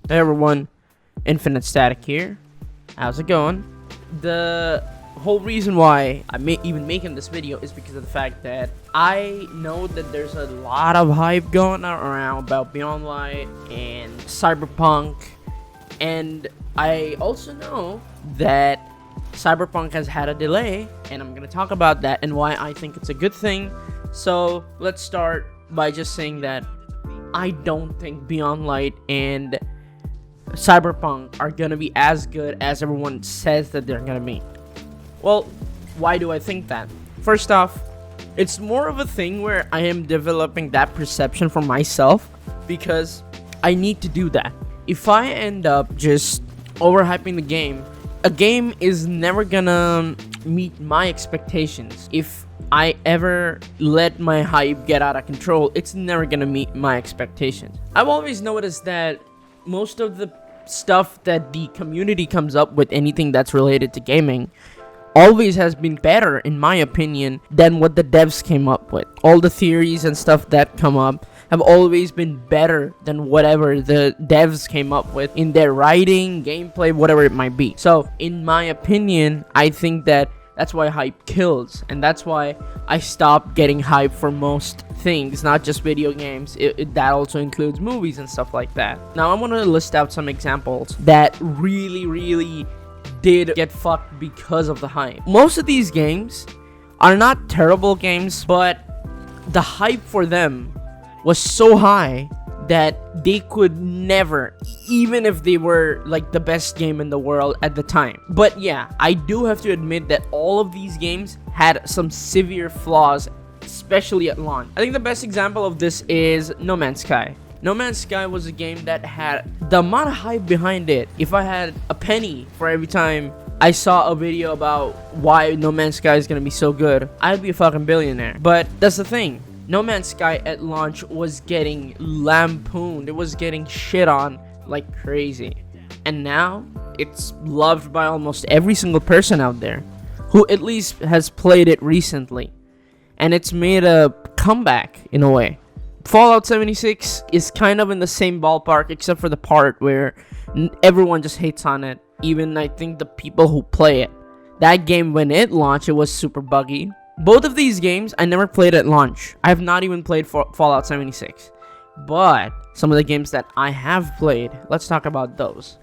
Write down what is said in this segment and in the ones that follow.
Hey everyone, Infinitestatic here. How's it going? The whole reason why I'm even making this video is because of the fact that I know that there's a lot of hype going around about Beyond Light and Cyberpunk, and I also know that Cyberpunk has had a delay, and I'm gonna talk about that and why I think it's a good thing. So let's start by just saying that I don't think Beyond Light and Cyberpunk are gonna be as good as everyone says that they're gonna be. Well, why do I think that? First off, it's more of a thing where I am developing that perception for myself because I need to do that. If I end up just overhyping the game, a game is never gonna meet my expectations. If I ever let my hype get out of control, it's never gonna meet my expectations. I've always noticed that most of the stuff that the community comes up with, anything that's related to gaming, always has been better, in my opinion, than what the devs came up with. All the theories and stuff that come up have always been better than whatever the devs came up with in their writing, gameplay, whatever it might be. So, in my opinion, I think that that's why hype kills, and that's why I stopped getting hype for most things, not just video games. That also includes movies and stuff like that. Now I want to list out some examples that really did get fucked because of the hype. Most of these games are not terrible games, but the hype for them was so high that they could never, even if they were like the best game in the world at the time. But yeah, I do have to admit that all of these games had some severe flaws, especially at launch. I think the best example of this is No Man's Sky. No Man's Sky was a game that had the amount of hype behind it. If I had a penny for every time I saw a video about why No Man's Sky is gonna be so good, I'd be a fucking billionaire. But that's the thing. No Man's Sky at launch was getting lampooned. It was getting shit on like crazy. And now it's loved by almost every single person out there who at least has played it recently. And it's made a comeback in a way. Fallout 76 is kind of in the same ballpark, except for the part where everyone just hates on it. Even I think the people who play it. That game, when it launched, it was super buggy. Both of these games I never played at launch. I have not even played Fallout 76. But some of the games that I have played, let's talk about those.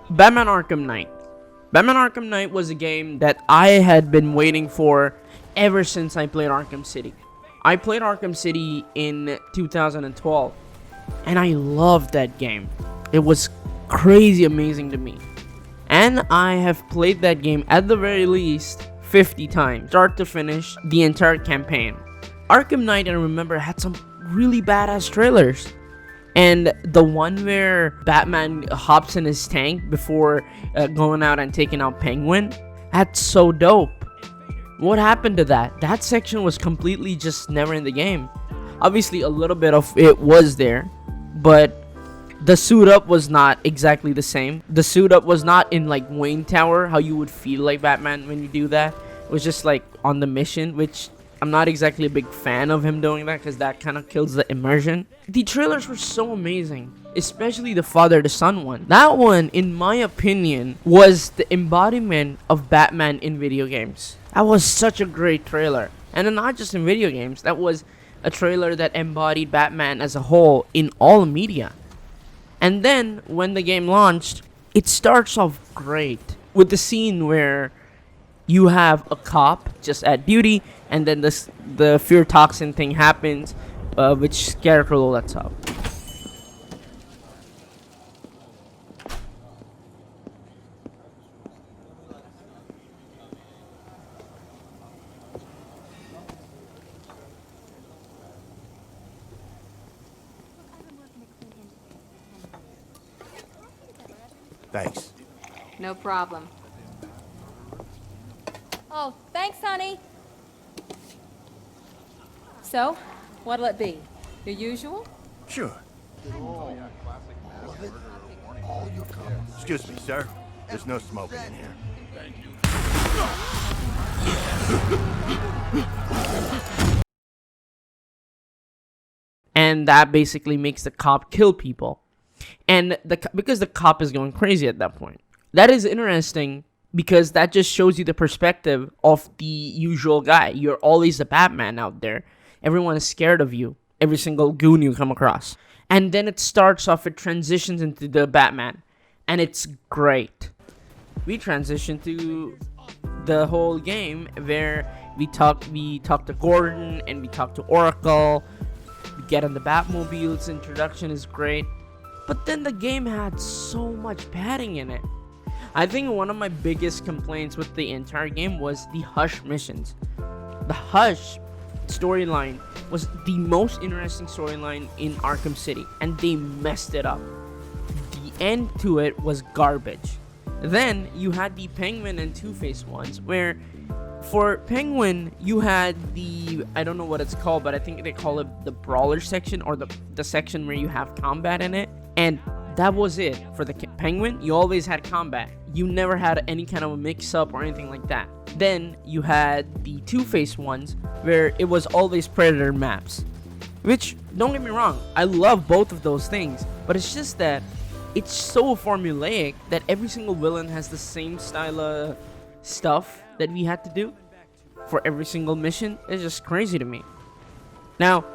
Batman Arkham Knight. Batman Arkham Knight was a game that I had been waiting for ever since I played Arkham City. I played Arkham City in 2012, and I loved that game. It was crazy amazing to me. And I have played that game at the very least 50 times, start to finish, the entire campaign. Arkham Knight, I remember, had some really badass trailers. And the one where Batman hops in his tank before going out and taking out Penguin, that's so dope. What happened to that? That section was completely just never in the game. Obviously, a little bit of it was there, but the suit up was not exactly the same. The suit up was not in like Wayne Tower, how you would feel like Batman when you do that. It was just like on the mission, which I'm not exactly a big fan of him doing that because that kind of kills the immersion. The trailers were so amazing, especially the father to son one. That one, in my opinion, was the embodiment of Batman in video games. That was such a great trailer. And then not just in video games, that was a trailer that embodied Batman as a whole in all media. And then, when the game launched, it starts off great with the scene where you have a cop just at duty, and then the fear toxin thing happens, which Scarecrow lets out. Thanks. No problem. Oh, thanks, honey. So, what'll it be? Your usual? Sure. Excuse me, sir. There's no smoking in here. And that basically makes the cop kill people. And because the cop is going crazy at that point. That is interesting because that just shows you the perspective of the usual guy. You're always the Batman out there. Everyone is scared of you. Every single goon you come across. And then it starts off, it transitions into the Batman. And it's great. We transition to the whole game where we talk to Gordon and we talk to Oracle. We get on the Batmobile. Its introduction is great. But then the game had so much padding in it. I think one of my biggest complaints with the entire game was the Hush missions. The Hush storyline was the most interesting storyline in Arkham City, and they messed it up. The end to it was garbage. Then you had the Penguin and Two-Face ones, where for Penguin you had the, I don't know what it's called, but I think they call it the brawler section, or the section where you have combat in it, and that was it. For the Penguin, you always had combat. You never had any kind of a mix-up or anything like that. Then you had the Two-Face ones, where it was always Predator maps. Which, don't get me wrong, I love both of those things. But it's just that it's so formulaic that every single villain has the same style of stuff that we had to do for every single mission. It's just crazy to me. Now,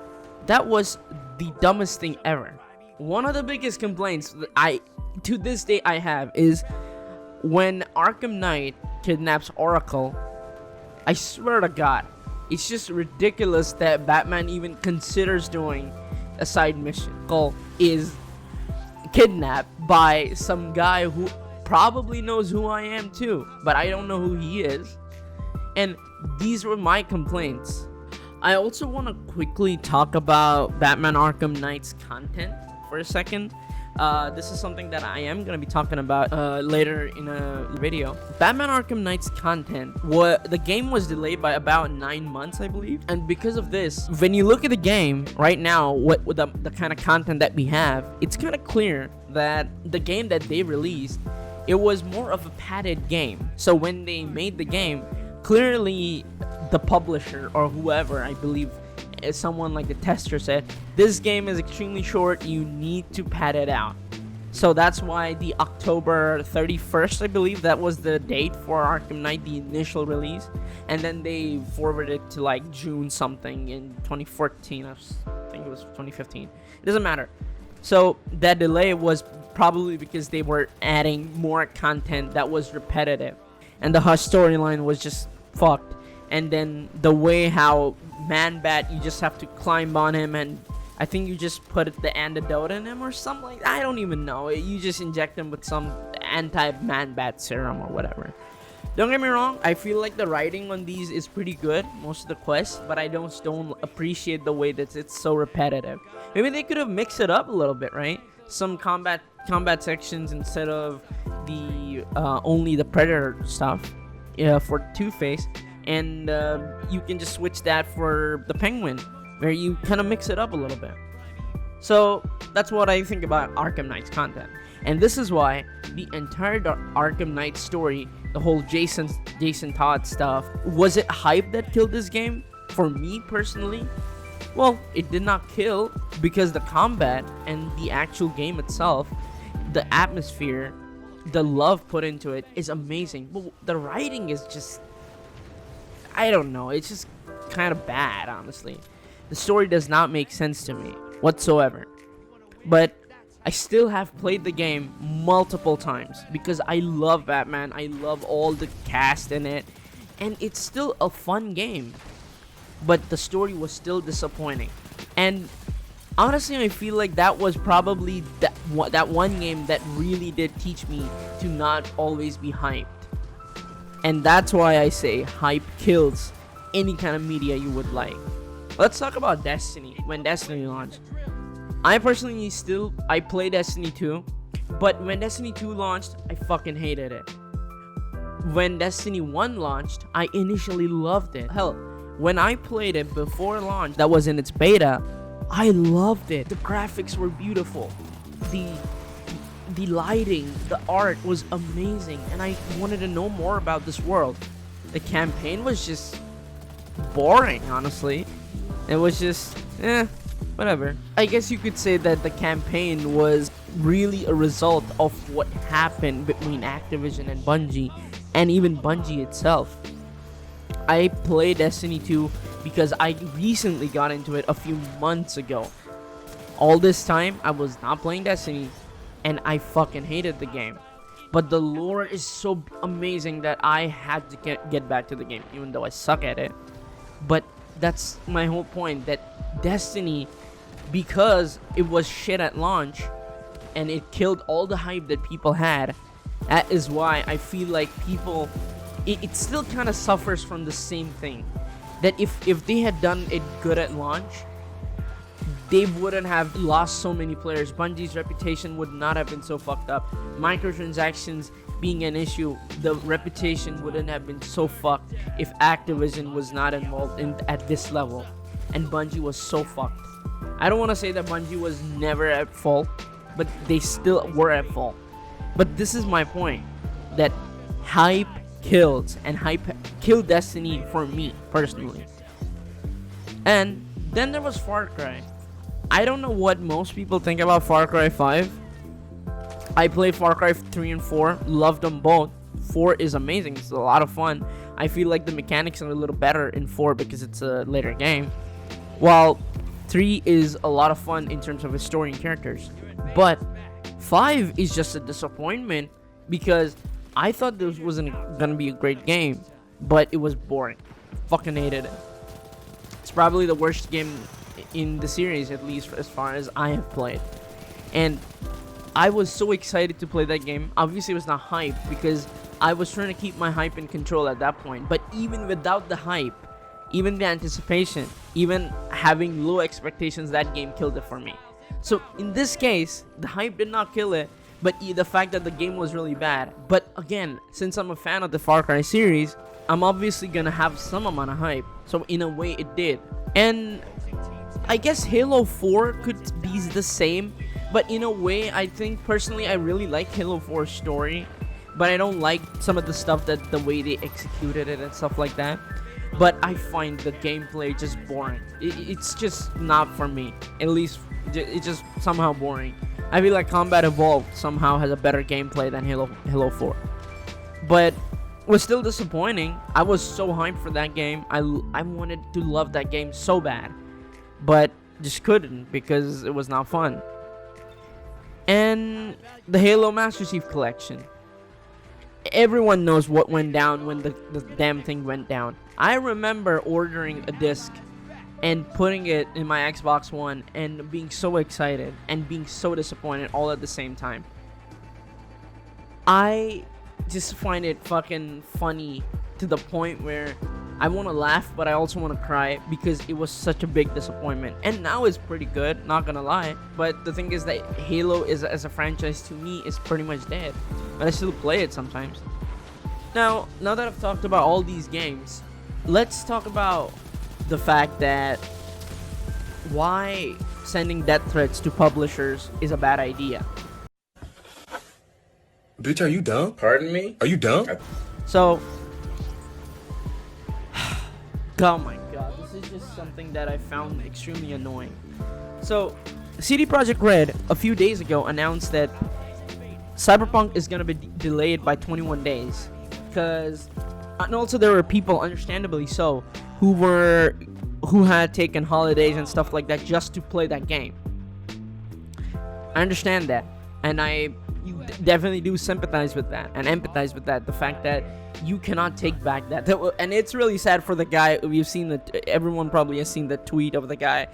that was the dumbest thing ever. One of the biggest complaints that to this day I have is when Arkham Knight kidnaps Oracle. I swear to God, it's just ridiculous that Batman even considers doing a side mission. Oracle is kidnapped by some guy who probably knows who I am too, but I don't know who he is. And these were my complaints. I also want to quickly talk about Batman Arkham Knight's content for a second. This is something that I am going to be talking about later in a video. Batman Arkham Knight's content, the game was delayed by about 9 months, I believe. And because of this, when you look at the game right now, with the kind of content that we have, it's kind of clear that the game that they released, it was more of a padded game. So when they made the game, clearly the publisher or whoever, I believe, someone like the tester said, this game is extremely short, you need to pad it out. So that's why the October 31st, I believe, that was the date for Arkham Knight, the initial release, and then they forwarded it to like June something in 2014. I think it was 2015. It doesn't matter. So that delay was probably because they were adding more content that was repetitive, and the Hush storyline was just fucked. And then the way how Man-Bat, you just have to climb on him, and I think you just put the antidote in him or something like that. I don't even know. You just inject him with some anti-Man-Bat serum or whatever. Don't get me wrong, I feel like the writing on these is pretty good, most of the quests, but I don't appreciate the way that it's so repetitive. Maybe they could have mixed it up a little bit, right? Some combat sections instead of the only the Predator stuff for Two-Face. And you can just switch that for the Penguin, where you kind of mix it up a little bit. So that's what I think about Arkham Knight's content. And this is why the entire Arkham Knight story, the whole Jason Todd stuff, was it hype that killed this game? For me personally, well, it did not kill, because the combat and the actual game itself, the atmosphere, the love put into it is amazing. But the writing is just, I don't know, it's just kind of bad, honestly. The story does not make sense to me whatsoever. But I still have played the game multiple times because I love Batman. I love all the cast in it, and it's still a fun game. But the story was still disappointing. And honestly, I feel like that was probably that one game that really did teach me to not always be hyped. And that's why I say hype kills any kind of media you would like. Let's talk about Destiny. When Destiny launched, I personally I play Destiny 2, but when Destiny 2 launched, I fucking hated it. When Destiny 1 launched, I initially loved it. Hell, when I played it before launch, that was in its beta, I loved it. The graphics were beautiful. The lighting, the art was amazing, and I wanted to know more about this world. The campaign was just boring, honestly. It was just, whatever. I guess you could say that the campaign was really a result of what happened between Activision and Bungie, and even Bungie itself. I played Destiny 2 because I recently got into it a few months ago. All this time, I was not playing Destiny, and I fucking hated the game. But the lore is so amazing that I had to get back to the game, even though I suck at it. But that's my whole point, that Destiny, because it was shit at launch, and it killed all the hype that people had, that is why I feel like people, it still kind of suffers from the same thing. That if they had done it good at launch, they wouldn't have lost so many players. Bungie's reputation would not have been so fucked up. Microtransactions being an issue, the reputation wouldn't have been so fucked if Activision was not involved at this level. And Bungie was so fucked. I don't want to say that Bungie was never at fault, but they still were at fault. But this is my point, that hype kills, and hype killed Destiny for me personally. And then there was Far Cry. I don't know what most people think about Far Cry 5. I played Far Cry 3 and 4, loved them both. 4 is amazing, it's a lot of fun. I feel like the mechanics are a little better in 4 because it's a later game, while 3 is a lot of fun in terms of its story and characters. But 5 is just a disappointment because I thought this wasn't gonna be a great game, but it was boring. Fucking hated it. It's probably the worst game in the series, at least as far as I have played. And I was so excited to play that game. Obviously it was not hype because I was trying to keep my hype in control at that point. But even without the hype, even the anticipation, even having low expectations, that game killed it for me. So in this case, the hype did not kill it, but the fact that the game was really bad. But again, since I'm a fan of the Far Cry series, I'm obviously gonna have some amount of hype. So in a way it did. And I guess Halo 4 could be the same, but in a way, I think personally I really like Halo 4's story, but I don't like some of the stuff, that the way they executed it and stuff like that. But I find the gameplay just boring. It's just not for me. At least it's just somehow boring. I feel like Combat Evolved somehow has a better gameplay than Halo 4. But it was still disappointing. I was so hyped for that game. I wanted to love that game so bad, but just couldn't because it was not fun. And the Halo Master Chief Collection. Everyone knows what went down when the damn thing went down. I remember ordering a disc and putting it in my Xbox One and being so excited and being so disappointed all at the same time. I just find it fucking funny to the point where I want to laugh, but I also want to cry because it was such a big disappointment. And now it's pretty good, not gonna lie. But the thing is that Halo is, as a franchise, to me, is pretty much dead. But I still play it sometimes. Now that I've talked about all these games, let's talk about the fact that why sending death threats to publishers is a bad idea. Bitch, are you dumb? Pardon me? Are you dumb? So, oh my god, this is just something that I found extremely annoying. So, CD Projekt Red a few days ago announced that Cyberpunk is gonna be delayed by 21 days, and also there were people, understandably so, who had taken holidays and stuff like that just to play that game. I understand that, and I definitely do sympathize with that and empathize with that. The fact that you cannot take back that, and it's really sad for the guy. We've seen that, everyone probably has seen the tweet of the guy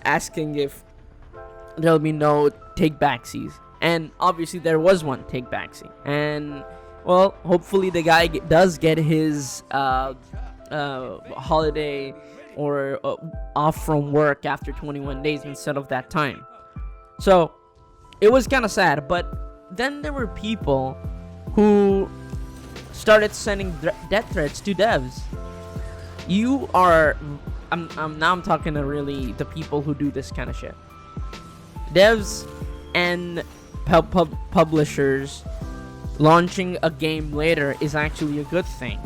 asking if there'll be no take backsies, and obviously there was one take backseat. And well, hopefully the guy does get his holiday or off from work after 21 days instead of that time. So it was kind of sad. But then there were people who started sending death threats to devs. You are, I'm talking to really the people who do this kind of shit. Devs and publishers launching a game later is actually a good thing.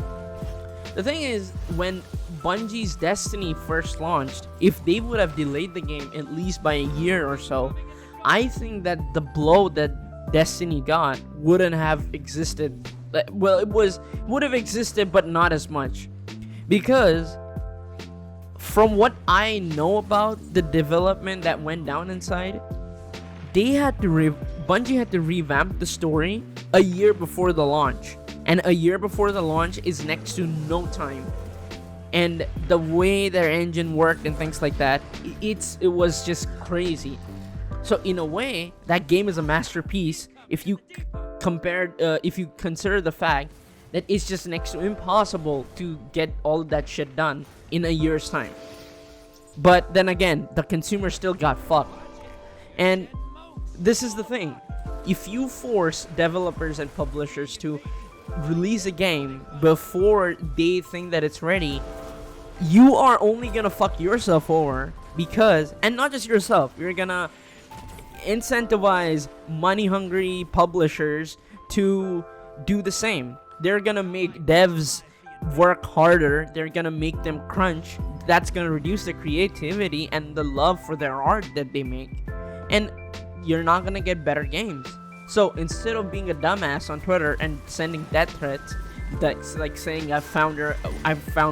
The thing is, when Bungie's Destiny first launched, if they would have delayed the game at least by a year or so, I think that the blow that Destiny got wouldn't have existed. Well, would have existed, but not as much, because from what I know about the development that went down inside, they had to Bungie had to revamp the story a year before the launch, and a year before the launch is next to no time. And the way their engine worked and things like that, it was just crazy. So in a way, that game is a masterpiece if you if you consider the fact that it's just next to impossible to get all of that shit done in a year's time. But then again, the consumer still got fucked. And this is the thing. If you force developers and publishers to release a game before they think that it's ready, you are only gonna fuck yourself over, because, and not just yourself, you're gonna incentivize money-hungry publishers to do the same. They're gonna make devs work harder. They're gonna make them crunch. That's gonna reduce the creativity and the love for their art that they make, and you're not gonna get better games. So instead of being a dumbass on Twitter and sending death threats that's like saying I've found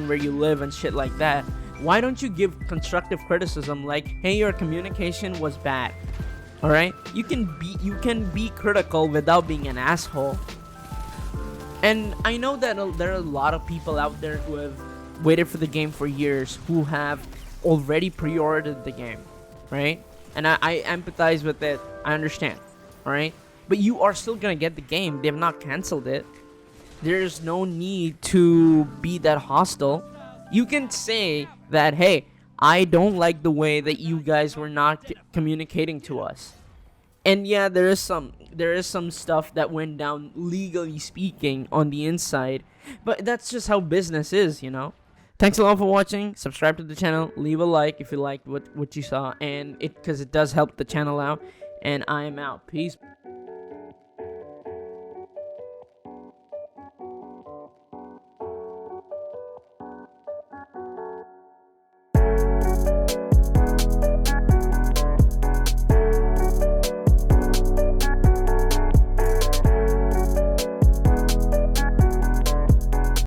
where you live and shit like that, why don't you give constructive criticism like, hey, your communication was bad? All right, you can be critical without being an asshole. And I know that there are a lot of people out there who have waited for the game for years, who have already pre-ordered the game, right? And I empathize with it. I understand, all right? But you are still gonna get the game. They have not canceled it. There's no need to be that hostile. You can say that, hey, I don't like the way that you guys were not communicating to us. And yeah, there is some stuff that went down, legally speaking, on the inside. But that's just how business is, you know? Thanks a lot for watching. Subscribe to the channel. Leave a like if you liked what you saw. And because it does help the channel out. And I am out. Peace.